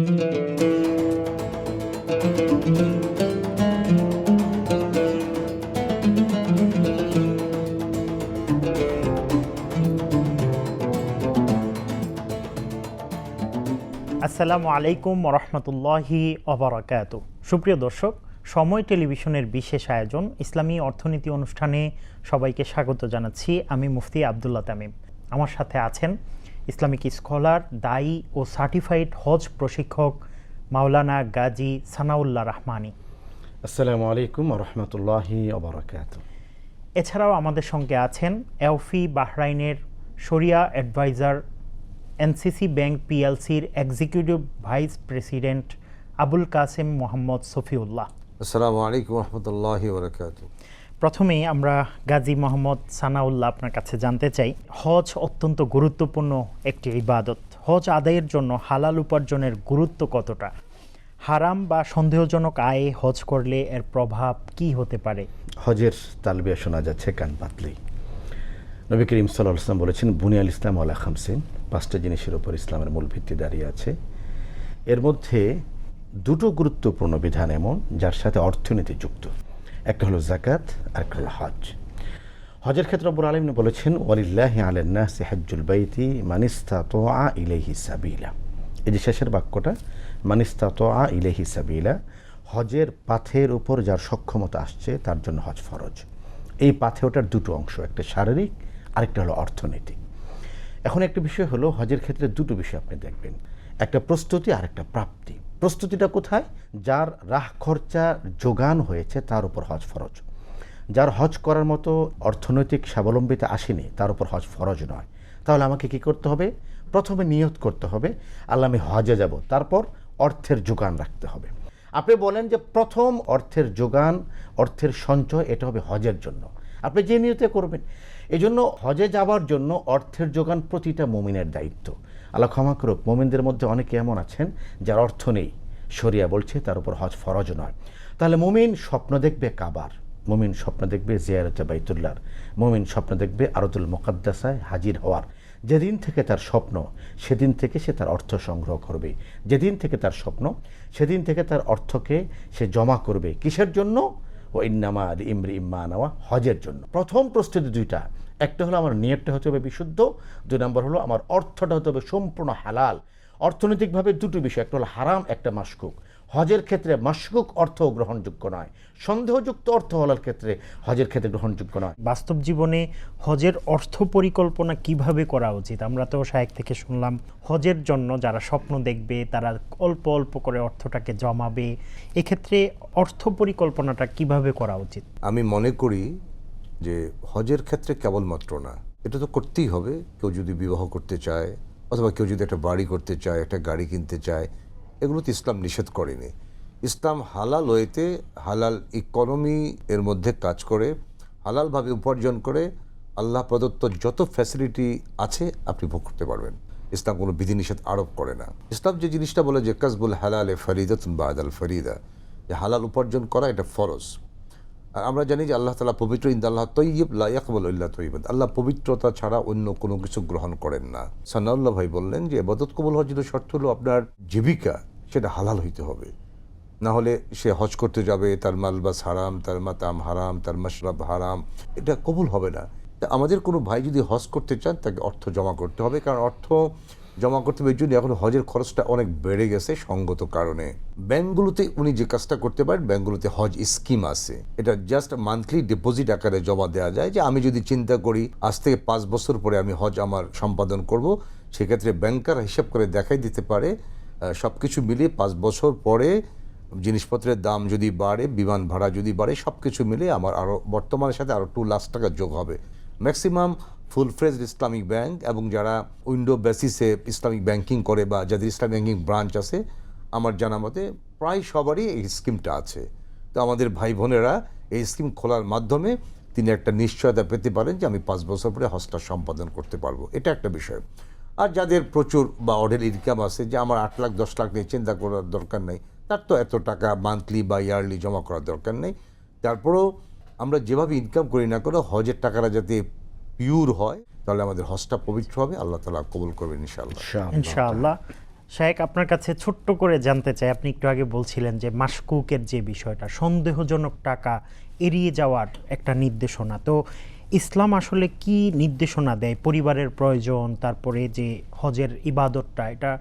আসসালামু আলাইকুম ওরহমতুল্লাহি ওবারাকাতুহু। সুপ্রিয় দর্শক, সময় টেলিভিশনের বিশেষ আয়োজন ইসলামী অর্থনীতি অনুষ্ঠানে সবাইকে স্বাগত জানাচ্ছি। আমি মুফতি আব্দুল্লাহ তামিম। আমার সাথে আছেন ইসলামিক স্কলার, দায়ী ও সার্টিফাইড হজ প্রশিক্ষক মাওলানা গাজী সানাউল্লাহ রহমানী। আসসালামু আলাইকুম ওরহমতুল্লাহি ওবারাকাতুহু। এছাড়াও আমাদের সঙ্গে আছেন এওফি বাহরাইনের শরিয়া অ্যাডভাইজার, এনসিসি ব্যাংক পিএলসির executive vice president Abul Kasem Mohammad Safiullah. আসসালামু আলাইকুম রহমতুল্লাহি ওয়াবারাকাতুহু। প্রথমেই আমরা গাজী মোহাম্মদ সানাউল্লাহ আপনার কাছে জানতে চাই, হজ অত্যন্ত গুরুত্বপূর্ণ একটি ইবাদত। হজ আদায়ের জন্য হালাল উপার্জনের গুরুত্ব কতটা? হারাম বা সন্দেহজনক আয়ে হজ করলে এর প্রভাব কি হতে পারে? হজের তালবিয়া শোনা যাচ্ছে কান পাতলেই। নবী করিম সাল্লাল্লাহু আলাইহি ওয়াসাল্লাম বলেছেন, বুনিয়াল ইসলাম আলা খামসিন, পাঁচটা জিনিসের উপর ইসলামের মূল ভিত্তি দাঁড়িয়ে আছে। এর মধ্যে দুটো গুরুত্বপূর্ণ বিধান এমন যার সাথে অর্থনীতি যুক্ত। একটা হলো যাকাত আর একটা হলো হজ। হজের ক্ষেত্রে রব্বুল আলামিন বলেছেন, ওয়ালিল্লাহি আলান নাসি হজ্জুল বাইতি মান ইসতাতাআ ইলাইহি সাবিলা। এই যে শেষের বাক্যটা, মান ইসতাতাআ ইলাইহি সাবিলা, হজের পাথের উপর যার সক্ষমতা আসছে তার জন্য হজ ফরজ। এই পাথে ওটার দুটো অংশ, একটা শারীরিক আরেকটা হলো অর্থনৈতিক। এখন একটা বিষয় হলো, হজের ক্ষেত্রে দুটো বিষয় আপনি দেখবেন, একটা প্রস্তুতি আর একটা প্রাপ্তি। প্রস্তুতিটা কোথায়? যার রাহ খরচা যোগান হয়েছে তার উপর হজ ফরজ। যার হজ করার মতো অর্থনৈতিক স্বাবলম্বিতা আসেনি তার উপর হজ ফরজ নয়। তাহলে আমাকে কি করতে হবে? প্রথমে নিয়ত করতে হবে, আল্লাহ আমি হজে যাব, তারপর অর্থের যোগান রাখতে হবে। আপনি বলেন যে প্রথম অর্থের যোগান, অর্থের সঞ্চয় এটা হবে হজের জন্য, আপনি যে নিয়তে করবেন। এই জন্য হজে যাবার জন্য অর্থের যোগান প্রতিটা মুমিনের দায়িত্ব। আল্লাহ ক্ষমা করুক, মুমিনদের মধ্যে অনেকে এমন আছেন যার অর্থ নেই, শরিয়া বলছে তার উপর হজ ফরজ নয়। তাহলে মুমিন স্বপ্ন দেখবে কাবার, মুমিন স্বপ্ন দেখবে জিয়ারতে বাইতুল্লাহর, মুমিন স্বপ্ন দেখবে আরদুল মুকাদ্দাসায় হাজির হওয়ার। যেদিন থেকে তার স্বপ্ন সেদিন থেকে সে তার অর্থ সংগ্রহ করবে, যেদিন থেকে তার স্বপ্ন সেদিন থেকে তার অর্থকে সে জমা করবে। কিসের জন্য? ও ইন্নামা ইমরি ইম্মা নেওয়া, হজের জন্য। প্রথম প্রস্তুতি দুইটা, একটা হলো আমার নিয়তটা হতে হবে বিশুদ্ধ, দুই নম্বর হলো আমার অর্থটা হতে হবে সম্পূর্ণ হালাল। অর্থনৈতিকভাবে দুটো বিষয়, একটা হলো হারাম, একটা মাশকুক। হজের ক্ষেত্রে মাশকুক অর্থ গ্রহণযোগ্য নয়, সন্দেহযুক্ত অর্থ হলার ক্ষেত্রে হজের ক্ষেত্রে গ্রহণযোগ্য নয়। বাস্তব জীবনে হজের অর্থ পরিকল্পনা কিভাবে করা উচিত? আমরা তো শায়েখ থেকে শুনলাম, হজের জন্য যারা স্বপ্ন দেখবে তারা অল্প অল্প করে অর্থটাকে জমাবে। এক্ষেত্রে অর্থ পরিকল্পনাটা কিভাবে করা উচিত? আমি মনে করি যে হজের ক্ষেত্রে কেবলমাত্র না, এটা তো করতেই হবে। কেউ যদি বিবাহ করতে চায় অথবা কেউ যদি একটা বাড়ি করতে চায়, একটা গাড়ি কিনতে চায়, এগুলো তো ইসলাম নিষেধ করেনি। ইসলাম হালাল ওয়েতে, হালাল ইকোনমি এর মধ্যে কাজ করে, হালালভাবে উপার্জন করে আল্লাহ প্রদত্ত যত ফ্যাসিলিটি আছে আপনি ভোগ করতে পারবেন। ইসলাম কোনো বিধিনিষেধ আরোপ করে না। ইসলাম যে জিনিসটা বলে যে কাসবুল হালালে ফরিদাতুন বাদাল ফরিদা, যে হালাল উপার্জন করা এটা ফরজ। আর আমরা জানি যে আল্লাহ তাআলা পবিত্র, ইনদাল্লাহ তয়্যিব লা ইয়াকবালু ইল্লা তয়্যিবান, আল্লাহ পবিত্রতা ছাড়া অন্য কোনো কিছু গ্রহণ করেন না। সানাউল্লাহ ভাই বললেন যে ইবাদত কবুল হওয়ার জন্য শর্ত হলো আপনার জীবিকা সেটা হালাল হইতে হবে, না হলে সে হজ করতে যাবে, তার মালবাস হারাম, তার মাতাম হারাম, তার মাশরাব হারাম, এটা কবুল হবে না। তা আমাদের কোনো ভাই যদি হজ করতে চান তাকে অর্থ জমা করতে হবে, কারণ অর্থ জমা করতে হবে। এই জন্য এখন হজের খরচটা অনেক বেড়ে গেছে সঙ্গত কারণে। ব্যাঙ্কগুলোতে উনি যে কাজটা করতে পারেন, ব্যাঙ্কগুলোতে হজ স্কিম আছে, এটা জাস্ট মান্থলি ডিপোজিট আকারে জমা দেওয়া যায়। যে আমি যদি চিন্তা করি আজ থেকে 5 বছর পরে আমি হজ আমার সম্পাদন করব, সেক্ষেত্রে ব্যাংকার হিসাব করে দেখাই দিতে পারে সব কিছু মিলিয়ে 5 বছর পরে জিনিসপত্রের দাম যদি বাড়ে, বিমান ভাড়া যদি বাড়ে, সব কিছু মিলে আমার আরও বর্তমানের সাথে আরও 2 লাখ টাকা যোগ হবে। ম্যাক্সিমাম ফুল ফ্রেজড ইসলামিক ব্যাংক এবং যারা উইন্ডো বেসিসে ইসলামিক ব্যাংকিং করে বা যাদের ইসলামিক ব্যাংকিং ব্রাঞ্চ আছে, আমার জানা মতে প্রায় সবারই এই স্কিমটা আছে। তো আমাদের ভাই বোনেরা এই স্কিম খোলার মাধ্যমে তিনি একটা নিশ্চয়তা পেতে পারেন যে আমি 5 বছর পরে হজটা সম্পাদন করতে পারবো। এটা একটা বিষয়। আর যাদের প্রচুর বা অডেল ইনকাম আছে, যে আমার 8 লাখ 10 লাখ নিয়ে চিন্তা করার দরকার নেই, তার তো এত টাকা মান্থলি বা ইয়ারলি জমা করার দরকার নেই। তারপরেও আমরা যেভাবে ইনকাম করি না কোনো, হজের টাকাটা যাতে পিওর হয়, তাহলে আমাদের হজটা পবিত্র হবে, আল্লাহ তাআলা কবুল করবেন ইনশাআল্লাহ। ইনশাআল্লাহ। শায়েখ, আপনার কাছে ছোট্ট করে জানতে চাই, আপনি একটু আগে বলছিলেন যে মাশকুকের যে বিষয়টা, সন্দেহজনক টাকা এড়িয়ে যাওয়ার একটা নির্দেশনা, তো ইসলাম আসলে কি নির্দেশনা দেয়? পরিবারের প্রয়োজন, তারপরে যে হজের ইবাদতটা এটা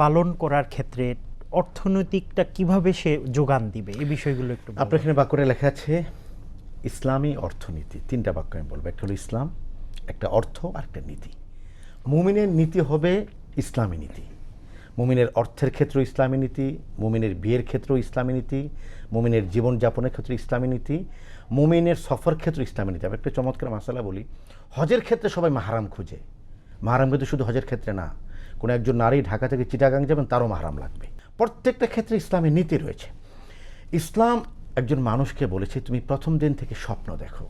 পালন করার ক্ষেত্রে অর্থনৈতিকটা কিভাবে সে যোগান দিবে, এই বিষয়গুলো একটু বলুন। আপনার এখানে বাক্যটা লেখা আছে ইসলামী অর্থনীতি, তিনটা বাক্য আমি বলবো। একটা হলো ইসলাম, একটা অর্থ, আর একটা নীতি। মুমিনের নীতি হবে ইসলামী নীতি। মুমিনের অর্থের ক্ষেত্রেও ইসলামী নীতি, মুমিনের বিয়ের ক্ষেত্রেও ইসলামী নীতি, মুমিনের জীবনযাপনের ক্ষেত্রে ইসলামী নীতি, মুমিনের সফর ক্ষেত্রে ইসলামী নীতি। আমি একটা চমৎকার মাসালা বলি, হজের ক্ষেত্রে সবাই মাহারাম খুঁজে। মাহারাম কিন্তু শুধু হজের ক্ষেত্রে না, কোনো একজন নারী ঢাকা থেকে চিটাগাং যাবেন তারও মাহারাম লাগবে। প্রত্যেকটা ক্ষেত্রে ইসলামী নীতি রয়েছে। ইসলাম একজন মানুষকে বলেছে তুমি প্রথম দিন থেকে স্বপ্ন দেখো।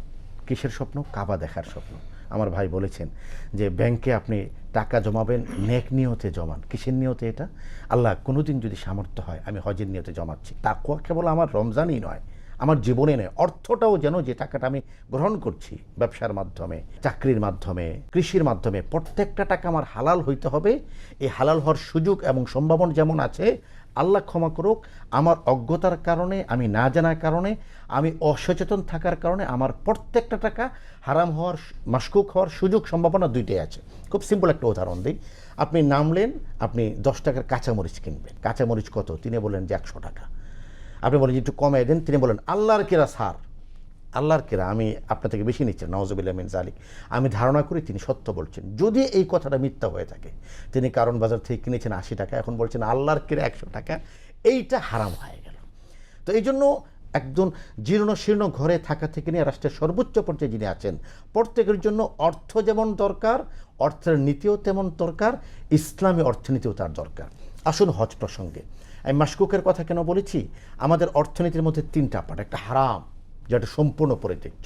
কিসের স্বপ্ন? কাবা দেখার স্বপ্ন। আমার ভাই বলেছেন যে ব্যাংকে আপনি টাকা জমাবেন, নেক নিয়তে জমান। কিসের নিয়তে? এটা আল্লাহ কোনোদিন যদি সামর্থ্য হয় আমি হজের নিয়তে জমাচ্ছি। তাকওয়া কেবল আমার রমজানই নয়, আমার জীবনে নয়, অর্থটাও যেন যে টাকাটা আমি গ্রহণ করছি ব্যবসার মাধ্যমে, চাকরির মাধ্যমে, কৃষির মাধ্যমে, প্রত্যেকটা টাকা আমার হালাল হইতে হবে। এই হালাল হওয়ার সুযোগ এবং সম্ভাবনা যেমন আছে, আল্লাহ ক্ষমা করুক, আমার অজ্ঞতার কারণে, আমি না জানার কারণে, আমি অসচেতন থাকার কারণে আমার প্রত্যেকটা টাকা হারাম হওয়ার, মাশকুক হওয়ার সুযোগ সম্ভাবনা দুইটাই আছে। খুব সিম্পল একটা উদাহরণ দিই। আপনি নামলেন, আপনি 10 টাকার কাঁচামরিচ কিনবেন। কাঁচামরিচ কত? তিনি বললেন যে 100 টাকা। আপনি বলেন যে একটু কমাই দেন, তিনি বলেন আল্লাহর কেরা সার, আল্লাহর কেরা আমি আপনার থেকে বেশি নিচ্ছেন, নাউজুবিল্লাহ মিন যালিক। আমি ধারণা করি তিনি সত্য বলছেন। যদি এই কথাটা মিথ্যা হয়ে থাকে, তিনি কারণ বাজার থেকে কিনেছেন 80 টাকা, এখন বলছেন আল্লাহর কেরা 100 টাকা, এইটা হারাম হয়ে গেল। তো এই জন্য একজন জীর্ণ শীর্ণ ঘরে থাকা থেকে নিয়ে রাষ্ট্রের সর্বোচ্চ পর্যায়ে যিনি আছেন, প্রত্যেকের জন্য অর্থ যেমন দরকার, অর্থের নীতিও তেমন দরকার, ইসলামী অর্থনীতিও তার দরকার। আসুন হজ প্রসঙ্গে। আমি মাশকুকের কথা কেন বলেছি? আমাদের অর্থনীতির মধ্যে 3টা পার্ট। একটা হারাম, যেটা সম্পূর্ণ পরিত্যাজ্য।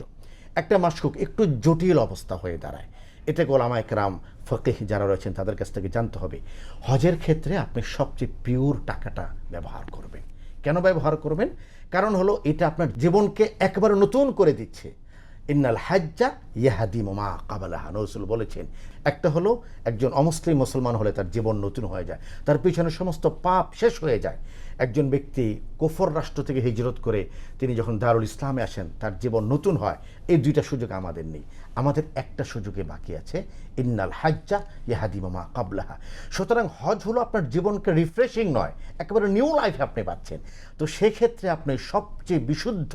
একটা মাশকুক, একটু জটিল অবস্থা হয়ে দাঁড়ায়। এটাকে ওলামায়ে কেরাম, ফকিহ যারা রয়েছেন তাদের কাছ থেকে জানতে হবে। হজের ক্ষেত্রে আপনি সবচেয়ে পিওর টাকাটা ব্যবহার করবেন। কেন ব্যবহার করবেন? কারণ হলো এটা আপনার জীবনকে একবারে নতুন করে দিচ্ছে। ইন্নাল হাজ্জা ইয়াহদিমু মা ক্বাবলাহা, রাসূল বলেছেন। একটা হলো একজন অমুসলিম মুসলমান হলে তার জীবন নতুন হয়ে যায়, তার পিছনে সমস্ত পাপ শেষ হয়ে যায়। একজন ব্যক্তি কুফর রাষ্ট্র থেকে হিজরত করে তিনি যখন দারুল ইসলামে আসেন, তার জীবন নতুন হয়। এই 2টা সুযোগ আমাদের নেই। আমাদের একটা সুযোগে বাকি আছে, ইন্নাল হাজ্জা ইয়াহদিমু মা ক্বাবলাহা। সুতরাং হজ হলো আপনার জীবনকে রিফ্রেশিং নয়, একেবারে নিউ লাইফ আপনি পাচ্ছেন। তো সেক্ষেত্রে আপনি সবচেয়ে বিশুদ্ধ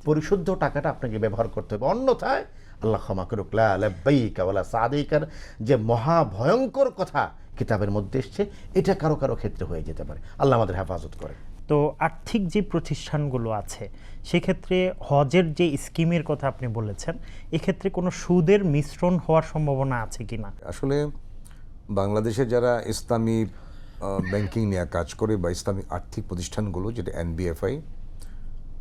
পরিশুদ্ধ টাকাটা আপনাকে ব্যবহার করতে হবে। অন্যথায় আল্লাহ ক্ষমা করুক, লা লাব্বাইকা ওয়ালা সাদিকার যে মহা ভয়ঙ্কর কথা কিতাবের মধ্যে এসছে, এটা কারো কারো ক্ষেত্রে হয়ে যেতে পারে। আল্লাহ আমাদের হেফাজত করে। তো আর্থিক যে প্রতিষ্ঠানগুলো আছে সেক্ষেত্রে হজের যে স্কিমের কথা আপনি বলেছেন, এক্ষেত্রে কোনো সুদের মিশ্রণ হওয়ার সম্ভাবনা আছে কিনা? আসলে বাংলাদেশে যারা ইসলামী ব্যাংকিং নিয়ে কাজ করে বা ইসলামী আর্থিক প্রতিষ্ঠানগুলো, যেটা এনবিএফআই,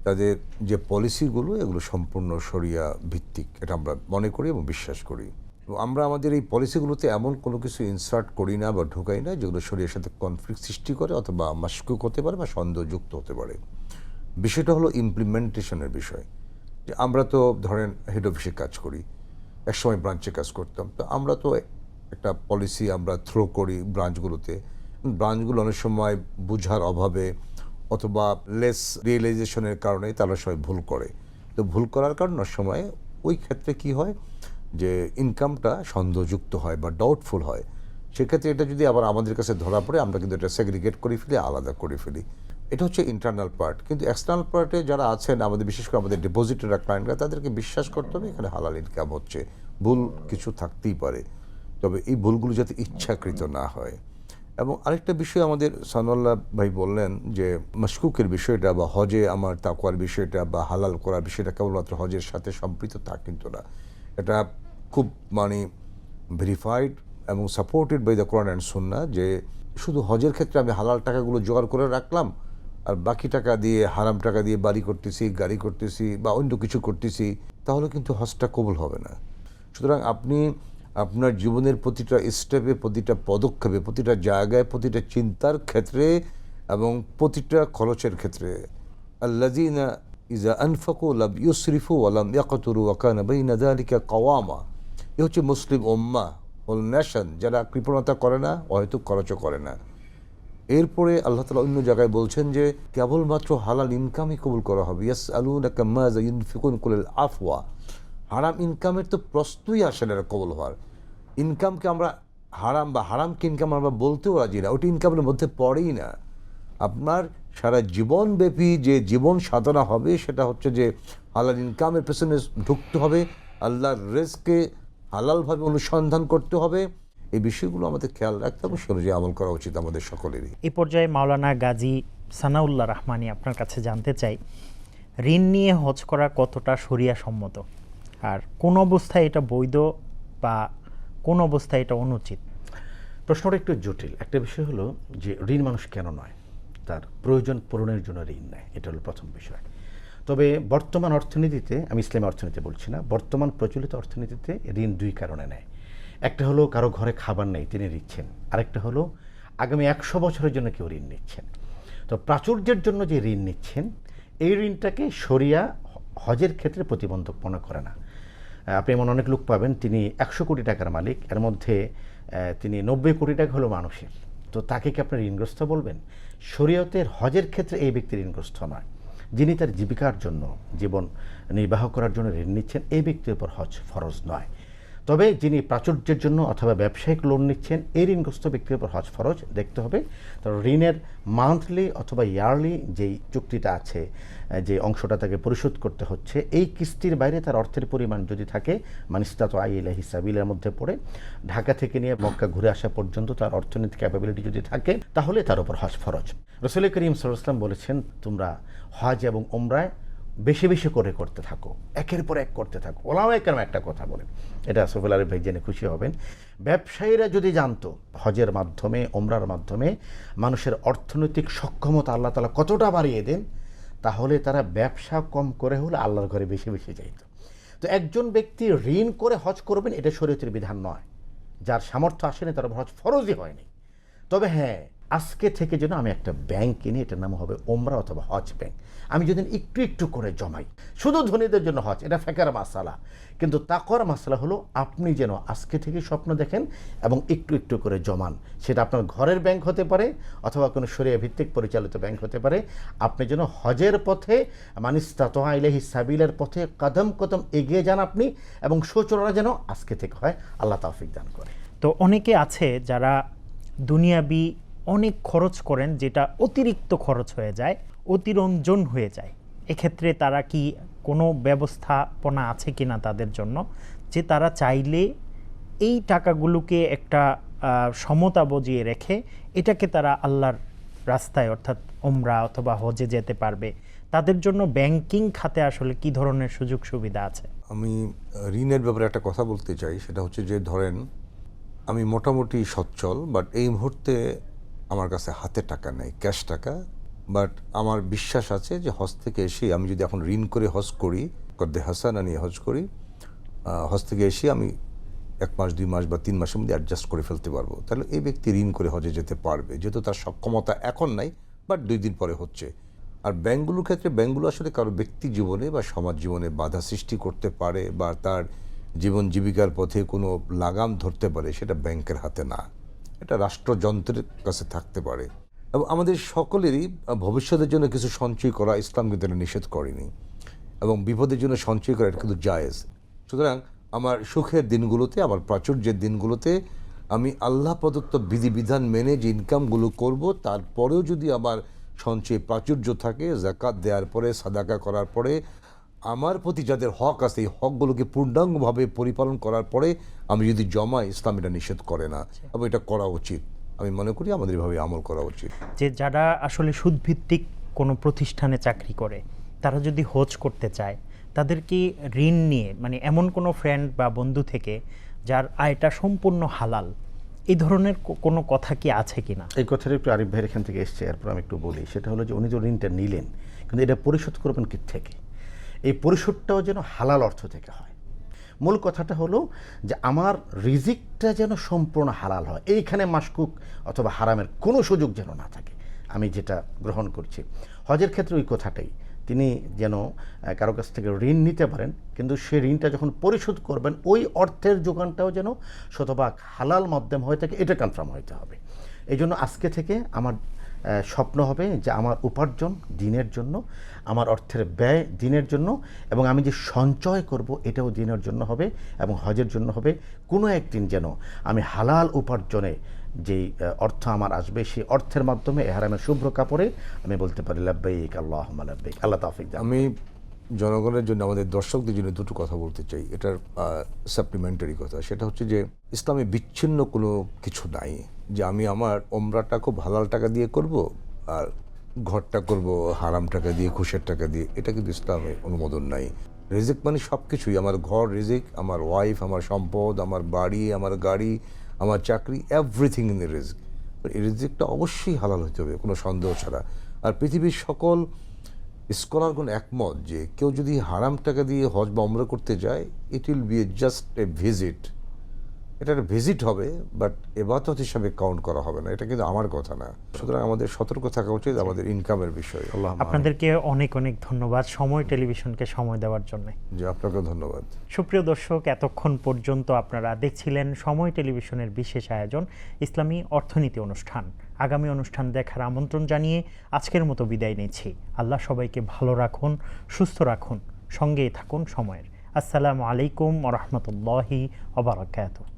তাদের যে পলিসিগুলো এগুলো সম্পূর্ণ শরিয়া ভিত্তিক, এটা আমরা মনে করি এবং বিশ্বাস করি। এবং আমরা আমাদের এই পলিসিগুলোতে এমন কোনো কিছু ইনসার্ট করি না বা ঢুকাই না যেগুলো শরিয়ার সাথে কনফ্লিক্ট সৃষ্টি করে অথবা মাশকুক হতে পারে বা সন্দেহযুক্ত হতে পারে। বিষয়টা হলো ইমপ্লিমেন্টেশনের বিষয়। যে আমরা তো ধরেন হেড অফিসে কাজ করি, একসময় ব্রাঞ্চে কাজ করতাম, তো আমরা তো একটা পলিসি আমরা থ্রো করি ব্রাঞ্চগুলোতে। ব্রাঞ্চগুলো অনেক সময় বুঝার অভাবে অথবা লেস রিয়েলাইজেশনের কারণে তারা সবাই ভুল করে। তো ভুল করার কারণে অনেক সময় ওই ক্ষেত্রে কি হয় যে ইনকামটা সন্দেহযুক্ত হয় বা ডাউটফুল হয়। সেক্ষেত্রে এটা যদি আবার আমাদের কাছে ধরা পড়ে, আমরা কিন্তু এটা সেগ্রিগেট করে ফেলি, আলাদা করে ফেলি। এটা হচ্ছে ইন্টারনাল পার্ট। কিন্তু এক্সটার্নাল পার্টে যারা আছেন, আমাদের বিশেষ করে আমাদের ডিপোজিটররা, ক্লায়েন্টরা, তাদেরকে বিশ্বাস করতে হবে এখানে হালাল ইনকাম হচ্ছে। ভুল কিছু থাকতেই পারে, তবে এই ভুলগুলো যাতে ইচ্ছাকৃত না হয়। এবং আরেকটা বিষয় আমাদের সানোয়াল্লাহ ভাই বললেন যে মাশকুকের বিষয়টা বা হজে আমার তাকওয়ার বিষয়টা বা হালাল করার বিষয়টা কেবলমাত্র হজের সাথে সম্পৃক্ত, তা কিন্তু না। এটা খুব ভেরিফাইড এবং supported by the Quran and sunnah যে শুধু হজের ক্ষেত্রে আমি হালাল টাকাগুলো জোগাড় করে রাখলাম আর বাকি টাকা দিয়ে, হারাম টাকা দিয়ে বাড়ি করতেছি, গাড়ি করতেছি বা অন্য কিছু করতেছি, তাহলে কিন্তু হজটা কবুল হবে না। সুতরাং আপনি আপনার জীবনের প্রতিটা স্টেপে, প্রতিটা পদক্ষেপে, প্রতিটা জায়গায়, প্রতিটা চিন্তার ক্ষেত্রে এবং প্রতিটা খরচের ক্ষেত্রে আল্লাযীনা ইযা আনফাকু লাম ইউসরিফু ওয়া লাম ইয়াকতুরু ওয়া কানা বাইনা যালিকা কাওয়ামা। এ হচ্ছে মুসলিম উম্মাহ, হোল নেশন, যারা কৃপণতা করে না, হয়তো খরচও করে না। এরপরে আল্লাহ তাআলা অন্য জায়গায় বলছেন যে কেবলমাত্র হালাল ইনকামই কবুল করা হবে। ইয়াসআলুনাকা মাযা ইউনফিকুন কুল আফওয়া। হারাম ইনকামের তো প্রশ্নই আসে না এটা কবুল হওয়ার। ইনকামকে আমরা হারাম বা হারামকে ইনকাম আমরা বলতেও রাজি না, ওটি ইনকামের মধ্যে পড়েই না। আপনার সারা জীবনব্যাপী যে জীবন সাধনা হবে সেটা হচ্ছে যে হালাল ইনকামের পেছনে ঢুকতে হবে, আল্লাহর রিজকে হালালভাবে অনুসন্ধান করতে হবে। এই বিষয়গুলো আমাদের খেয়াল রাখতে হবে, সে অনুযায়ী আমল করা উচিত আমাদের সকলেরই। এই পর্যায়ে মাওলানা গাজী সানাউল্লাহ রহমানী আপনার কাছে জানতে চাই, ঋণ নিয়ে হজ করা কতটা শরিয়া সম্মত, আর কোন অবস্থায় এটা বৈধ বা কোন অবস্থায় এটা অনুচিত? প্রশ্নটা একটু জটিল। একটা বিষয় হলো যে ঋণ মানুষ কেন নয়, তার প্রয়োজন পূরণের জন্য ঋণ নেয়, এটা হলো প্রথম বিষয়। তবে বর্তমান অর্থনীতিতে, আমি ইসলামী অর্থনীতি বলছি না, বর্তমান প্রচলিত অর্থনীতিতে ঋণ দুই কারণে নেয়। একটা হলো কারো ঘরে খাবার নেই, তিনি নিচ্ছেন। আরেকটা হলো আগামী 100 বছরের জন্য কেউ ঋণ নিচ্ছেন। তো প্রাচুর্যের জন্য যে ঋণ নিচ্ছেন, এই ঋণটাকে শরিয়া হজের ক্ষেত্রে প্রতিবন্ধক মনে করে না। আপনি এমন অনেক লোক পাবেন, তিনি 100 কোটি টাকার মালিক, এর মধ্যে তিনি 90 কোটি টাকা হলো মানুষের। তো তাকে কি আপনার ঋণগ্রস্ত বলবেন? শরীয়তের হজের ক্ষেত্রে এই ব্যক্তি ঋণগ্রস্ত নয়। যিনি তার জীবিকার জন্য, জীবন নির্বাহ করার জন্য ঋণ নিচ্ছেন, এই ব্যক্তির উপর হজ ফরজ নয়। তবে যিনি প্রাচুর্যের জন্য অথবা ব্যবসায়িক লোন নিচ্ছেন, এই ঋণগ্রস্ত ব্যক্তির উপর হজ ফরজ। দেখতে হবে তার ঋণের মান্থলি অথবা ইয়ারলি যেই চুক্তিটা আছে, যে অংশটা তাকে পরিশোধ করতে হচ্ছে, এই কিস্তির বাইরে তার অর্থের পরিমাণ যদি থাকে, মানিস্তাত ইলাহি সাবিলের মধ্যে পড়ে, ঢাকা থেকে নিয়ে মক্কা ঘুরে আসা পর্যন্ত তার অর্থনৈতিক ক্যাপাবিলিটি যদি থাকে, তাহলে তার উপর হজ ফরজ। রাসূল করিম সাল্লাল্লাহু আলাইহি ওয়াসাল্লাম বলেছেন, তোমরা হজ এবং উমরায় বেশি বেশি করে করতে থাকো, একের পর এক করতে থাকো। ওলামায়ে কেরাম একটা কথা বলেন, এটা সফল আলী ভাই জেনে খুশি হবেন, ব্যবসায়ীরা যদি জানতো হজের মাধ্যমে, ওমরার মাধ্যমে মানুষের অর্থনৈতিক সক্ষমতা আল্লাহ তাআলা কতটা বাড়িয়ে দেন, তাহলে তারা ব্যবসা কম করে হলে আল্লাহর ঘরে বেশি বেশি যাইত। তো একজন ব্যক্তি ঋণ করে হজ করবেন, এটা শরীয়তের বিধান নয়। যার সামর্থ্য আসেনি তার হজ ফরজই হয়নি। তবে হ্যাঁ, আজকে থেকে যেন আমি একটা ব্যাংক কিনি, এটার নাম হবে ওমরা অথবা হজ ব্যাংক। আমি যদি একটু একটু করে জমাই, শুধু ধনীদের জন্য হজ, এটা ফেকার মাসালা। কিন্তু তাকওয়ার মাসালা হলো আপনি যেন আজকে থেকে স্বপ্ন দেখেন এবং একটু একটু করে জমান। সেটা আপনার ঘরের ব্যাংক হতে পারে অথবা কোনো শরিয়া ভিত্তিক পরিচালিত ব্যাংক হতে পারে। আপনি যেন হজের পথে, মানিস্তাত ইলাইহি সাবিলের পথে কদম কদম এগিয়ে যান আপনি, এবং সূচনা যেন আজকে থেকে হয়। আল্লাহ তাওফিক দান করে। তো অনেকে আছে যারা দুনিয়াবি অনেক খরচ করেন, যেটা অতিরিক্ত খরচ হয়ে যায়, অতিরঞ্জন হয়ে যায়। এক্ষেত্রে তারা কি কোনো ব্যবস্থাপনা আছে কিনা তাদের জন্য, যে তারা চাইলে এই টাকাগুলোকে একটা সমতা বজিয়ে রেখে এটাকে তারা আল্লাহর রাস্তায় অর্থাৎ ওমরা অথবা হজে যেতে পারবে? তাদের জন্য ব্যাংকিং খাতে আসলে কি ধরনের সুযোগ সুবিধা আছে? আমি ঋণের ব্যাপারে একটা কথা বলতে চাই, সেটা হচ্ছে যে ধরেন আমি মোটামুটি সচ্ছল, বাট এই মুহূর্তে আমার কাছে হাতে টাকা নেই, ক্যাশ টাকা। বাট আমার বিশ্বাস আছে যে হজ থেকে এসে আমি যদি এখন ঋণ করে হজ করি, কদ্দে হাসানা নিয়ে হজ করি, হজ থেকে এসে আমি 1 মাস 2 মাস বা 3 মাসের মধ্যে অ্যাডজাস্ট করে ফেলতে পারবো। তাহলে এই ব্যক্তি ঋণ করে হজে যেতে পারবে, যেহেতু তার সক্ষমতা এখন নাই, বাট 2 দিন পরে হচ্ছে। আর ব্যাংকগুলোর ক্ষেত্রে, ব্যাংকগুলো আসলে কারো ব্যক্তি জীবনে বা সমাজ জীবনে বাধা সৃষ্টি করতে পারে বা তার জীবন জীবিকার পথে কোনো লাগাম ধরতে পারে, সেটা ব্যাংকের হাতে না, এটা রাষ্ট্রযন্ত্রের কাছে থাকতে পারে। এবং আমাদের সকলেরই ভবিষ্যতের জন্য কিছু সঞ্চয় করা ইসলাম কিন্তু এটা নিষেধ করেনি, এবং বিপদের জন্য সঞ্চয় করা এটা কিন্তু জায়েজ। সুতরাং আমার সুখের দিনগুলোতে, আমার প্রাচুর্যের দিনগুলোতে আমি আল্লাহ প্রদত্ত বিধিবিধান মেনে যে ইনকামগুলো করব, তারপরেও যদি আমার সঞ্চয় প্রাচুর্য থাকে, যাকাত দেওয়ার পরে, সাদাকা করার পরে, আমার প্রতি যাদের হক আছে এই হকগুলোকে পূর্ণাঙ্গভাবে পরিপালন করার পরে আমি যদি জমাই, ইসলাম এটা নিষেধ করে না, এবং এটা করা উচিত। আমি মনে করি আমাদের এভাবে আমল করা উচিত। যে যারা আসলে সুদভিত্তিক কোনো প্রতিষ্ঠানে চাকরি করে, তারা যদি হজ করতে চায়, তাদের কি ঋণ নিয়ে, মানে এমন কোনো ফ্রেন্ড বা বন্ধু থেকে যার আয়টা সম্পূর্ণ হালাল, এই ধরনের কোনো কথা কি আছে কিনা? এই কথাটা একটু আরিফ ভাইয়ের এখান থেকে এসছে, এরপর আমি একটু বলি। সেটা হলো যে উনি যে ঋণটা নিলেন, কিন্তু এটা পরিশোধ করবেন কি থেকে? এই পরিশোধটাও যেন হালাল অর্থ থেকে হয়। মূল কথাটা হলো যে আমার রিজিকটা যেন সম্পূর্ণ হালাল হয়, এইখানে মাশকুক অথবা হারামের কোনো সুযোগ যেন না থাকে। আমি যেটা গ্রহণ করছি হজের ক্ষেত্রে ওই কথাটাই, তিনি যেন কারো কাছ থেকে ঋণ নিতে পারেন, কিন্তু সেই ঋণটা যখন পরিশোধ করবেন ওই অর্থের যোগানটাও যেন শতভাগ হালাল মাধ্যম হয়ে থাকে, এটা কনফার্ম হইতে হবে। এই জন্য আজকে থেকে আমার স্বপ্ন হবে যে আমার উপার্জন দিনের জন্য, আমার অর্থের ব্যয় দিনের জন্য, এবং আমি যে সঞ্চয় করব এটাও দিনের জন্য হবে এবং হজের জন্য হবে। কোনো একদিন যেন আমি হালাল উপার্জনে যেই অর্থ আমার আসবে সেই অর্থের মাধ্যমে এহরামের শুভ্র কাপড়ে আমি বলতে পারি লাব্বাইক আল্লাহুম্মা লাব্বাইক। আল্লাহ তাওফিক দান। আমি জনগণের জন্য, আমাদের দর্শকদের জন্য দুটো কথা বলতে চাই, এটার সাপ্লিমেন্টারি কথা। সেটা হচ্ছে যে ইসলামে বিচ্ছিন্ন কোনো কিছু নাই, যে আমি আমার ওমরাটা খুব হালাল টাকা দিয়ে করব আর ঘরটা করব হারাম টাকা দিয়ে, ঘুষের টাকা দিয়ে। এটা কিন্তু ইসলামে অনুমোদন নাই। রিজিক মানে সব কিছুই, আমার ঘর রিজিক, আমার ওয়াইফ, আমার সম্পদ, আমার বাড়ি, আমার গাড়ি, আমার চাকরি, এভরিথিং ইন দ্য রিজিক। এই রিজিকটা অবশ্যই হালাল হতে হবে কোনো সন্দেহ ছাড়া। আর পৃথিবীর সকল স্কলারগণ একমত যে কেউ যদি হারাম টাকা দিয়ে হজ বা ওমরা করতে যায়, it will be just a visit. এটা একটা ভিজিট হবে, বাট ইবাদত হিসাবে কাউন্ট করা হবে না। এটা কিন্তু আমার কথা না। সুতরাং আমাদের সতর্ক থাকা উচিত আমাদের ইনকামের বিষয়ে। আপনাদেরকে অনেক অনেক ধন্যবাদ সময় টেলিভিশনকে সময় দেওয়ার জন্য। যে আপনাকে ধন্যবাদ। সুপ্রিয় দর্শক, এতক্ষণ পর্যন্ত আপনারা দেখছিলেন সময় টেলিভিশনের বিশেষ আয়োজন ইসলামী অর্থনীতি অনুষ্ঠান। আগামী অনুষ্ঠান দেখার আমন্ত্রণ জানিয়ে আজকের মতো বিদায় নিচ্ছি। আল্লাহ সবাইকে ভালো রাখুন, সুস্থ রাখুন, সঙ্গেই থাকুন সময়ের। আসসালামু আলাইকুম ওয়া রাহমাতুল্লাহি ওয়া বারাকাতুহু।